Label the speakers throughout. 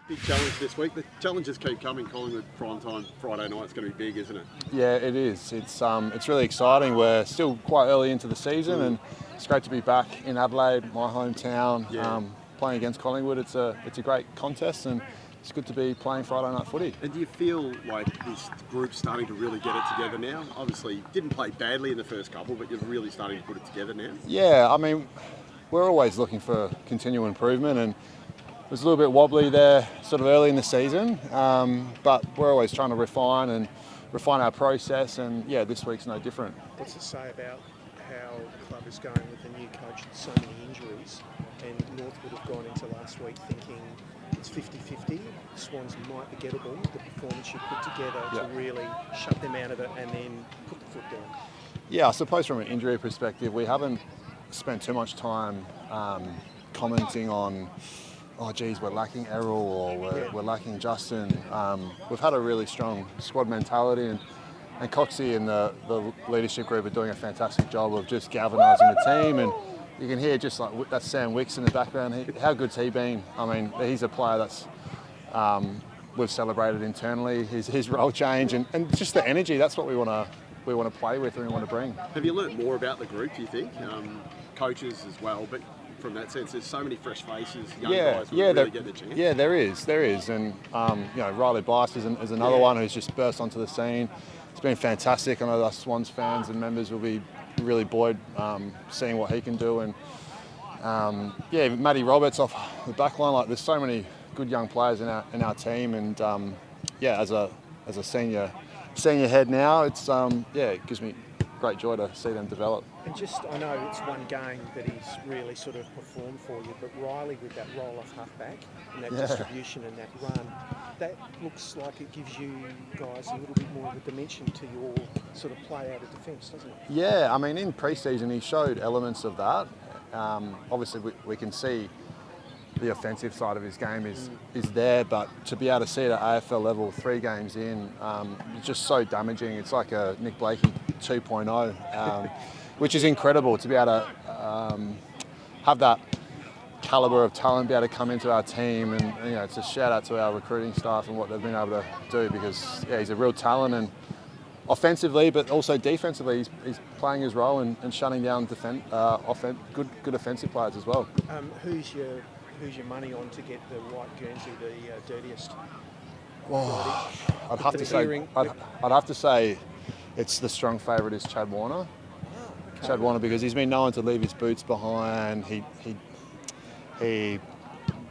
Speaker 1: Big challenge this week. The challenges keep coming. Collingwood prime time Friday night. It's going to be big, isn't it?
Speaker 2: Yeah, it is. It's really exciting. We're still quite early into the season, and it's great to be back in Adelaide, my hometown, playing against Collingwood. It's a great contest, and it's good to be playing Friday night footy.
Speaker 1: And do you feel like this group's starting to really get it together now? Obviously, didn't play badly in the first couple, but you're really starting to put it together now.
Speaker 2: Yeah, I mean, we're always looking for continual improvement, and it was a little bit wobbly there sort of early in the season, but we're always trying to refine our process, and yeah, this week's no different.
Speaker 3: What's it say about how the club is going with the new coach with so many injuries? And North would have gone into last week thinking it's 50-50, Swans might be gettable, the performance you put together to really shut them out of it and then put the foot down.
Speaker 2: Yeah, I suppose from an injury perspective, we haven't spent too much time commenting on, oh geez, we're lacking Errol or we're lacking Justin. We've had a really strong squad mentality, and Coxie and the leadership group are doing a fantastic job of just galvanising the team. And you can hear just like that's Sam Wicks in the background. How good's he been? I mean, he's a player that's we've celebrated internally his role change and just the energy. That's what we want to play with and we want to bring.
Speaker 1: Have you learnt more about the group? Do you think coaches as well, but from that sense, there's so many fresh faces, young guys who really get the chance.
Speaker 2: Yeah, there is, and Riley Blyce is another one who's just burst onto the scene. It's been fantastic. I know us Swans fans and members will be really buoyed seeing what he can do, and Matty Roberts off the back line. Like, there's so many good young players in our team, and as a senior head now, it gives me great joy to see them develop.
Speaker 3: And I know it's one game that he's really sort of performed for you, but Riley with that roll-off halfback and that distribution and that run, that looks like it gives you guys a little bit more of a dimension to your sort of play out of defence, doesn't it?
Speaker 2: Yeah, I mean, in pre-season he showed elements of that. Obviously we can see the offensive side of his game is there, but to be able to see it at AFL level 3 games in, it's just so damaging. It's like a Nick Blakey 2.0, which is incredible to be able to have that calibre of talent, be able to come into our team, and it's a shout out to our recruiting staff and what they've been able to do, because he's a real talent, and offensively but also defensively he's playing his role and shutting down good offensive players as well.
Speaker 3: Who's your money on to get the white Guernsey the dirtiest?
Speaker 2: Well, I'd have to say it's the strong favourite is Chad Warner. Okay. Chad Warner, because he's been known to leave his boots behind. He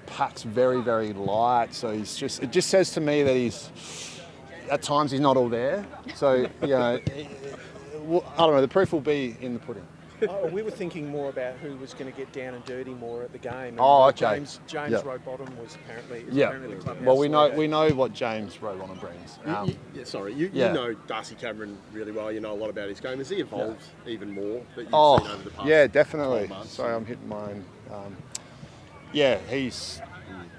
Speaker 2: packs very, very light, so it just says to me that at times he's not all there. So I don't know. The proof will be in the pudding.
Speaker 3: We were thinking more about who was going to get down and dirty more at the game.
Speaker 2: Okay.
Speaker 3: James Rowbottom was apparently the clubhouse.
Speaker 2: Well, we know what James Rowbottom brings.
Speaker 1: You know Darcy Cameron really well. You know a lot about his game. Has he evolved even more that you've seen over the past?
Speaker 2: Yeah, definitely.
Speaker 1: 12 months?
Speaker 2: Sorry, I'm hitting mine. He's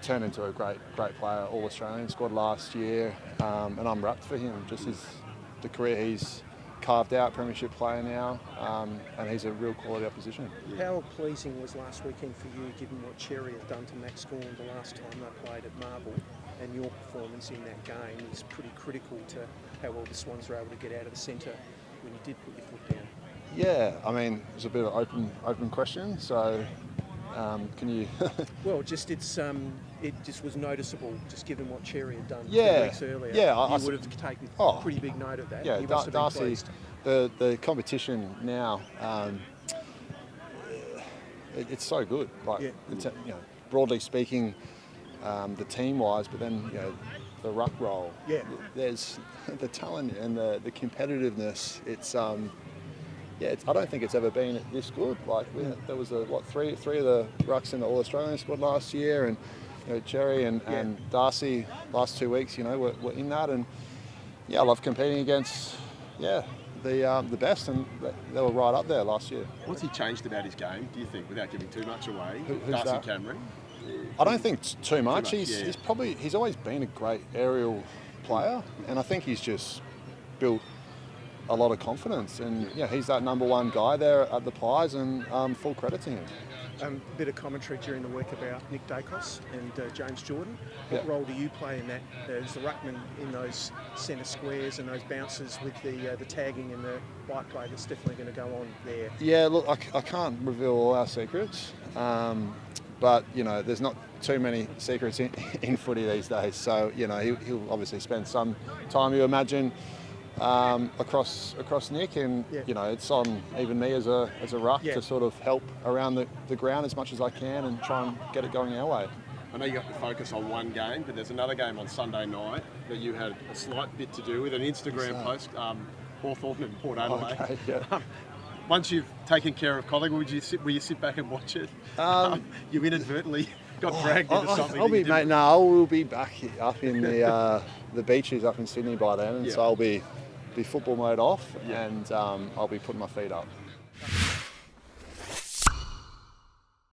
Speaker 2: turned into a great player. All Australian squad last year, and I'm wrapped for him. Just the career he's carved out, premiership player now, and he's a real quality opposition.
Speaker 3: How pleasing was last weekend for you, given what Cherry have done to Max Gorn the last time they played at Marvel, and your performance in that game is pretty critical to how well the Swans were able to get out of the centre when you did put your foot down?
Speaker 2: Yeah, I mean, it's a bit of an open question, so can you...
Speaker 3: Well, it just was noticeable, just given what Cherry had done 2 weeks earlier.
Speaker 2: Yeah,
Speaker 3: you would have taken pretty big note of that.
Speaker 2: Yeah,
Speaker 3: you must have been pleased.
Speaker 2: The competition now, it's so good. Broadly speaking, the team-wise, but then the ruck role.
Speaker 3: Yeah,
Speaker 2: there's the talent and the competitiveness. It's I don't think it's ever been this good. Like there was three of the rucks in the All Australian squad last year, and Cherry and Darcy last 2 weeks. Were in that, and I love competing against the best, and they were right up there last year.
Speaker 1: What's he changed about his game, do you think, without giving too much away?
Speaker 2: Who's
Speaker 1: Darcy
Speaker 2: that?
Speaker 1: Cameron?
Speaker 2: I don't think too much. He's always been a great aerial player, and I think he's just built a lot of confidence. And yeah, he's that number one guy there at the Pies, and full credit to him.
Speaker 3: A bit of commentary during the week about Nick Dacos and James Jordan. What
Speaker 2: Yeah.
Speaker 3: role do you play in that as the ruckman in those centre squares and those bounces with the tagging and the white play that's definitely going to go on there?
Speaker 2: Yeah, look, I can't reveal all our secrets, but you know, there's not too many secrets in footy these days. So you know, he'll obviously spend some time, you imagine, across Nick, and
Speaker 3: Yeah.
Speaker 2: you know, it's on even me as a ruck
Speaker 3: Yeah.
Speaker 2: to sort of help around the ground as much as I can and try and get it going our way.
Speaker 1: I know you got to focus on one game, but there's another game on Sunday night that you had a slight bit to do with, an Instagram post, Hawthorn and Port Adelaide.
Speaker 2: Okay, yeah.
Speaker 1: Once you've taken care of Collingwood, will you sit back and watch it? You inadvertently got dragged into something.
Speaker 2: I'll
Speaker 1: that you
Speaker 2: be, mate.
Speaker 1: didn't-
Speaker 2: No, we'll be back up in the beaches up in Sydney by then, and
Speaker 1: Yeah.
Speaker 2: so I'll be football mode off,
Speaker 1: Yeah.
Speaker 2: and I'll be putting my feet up.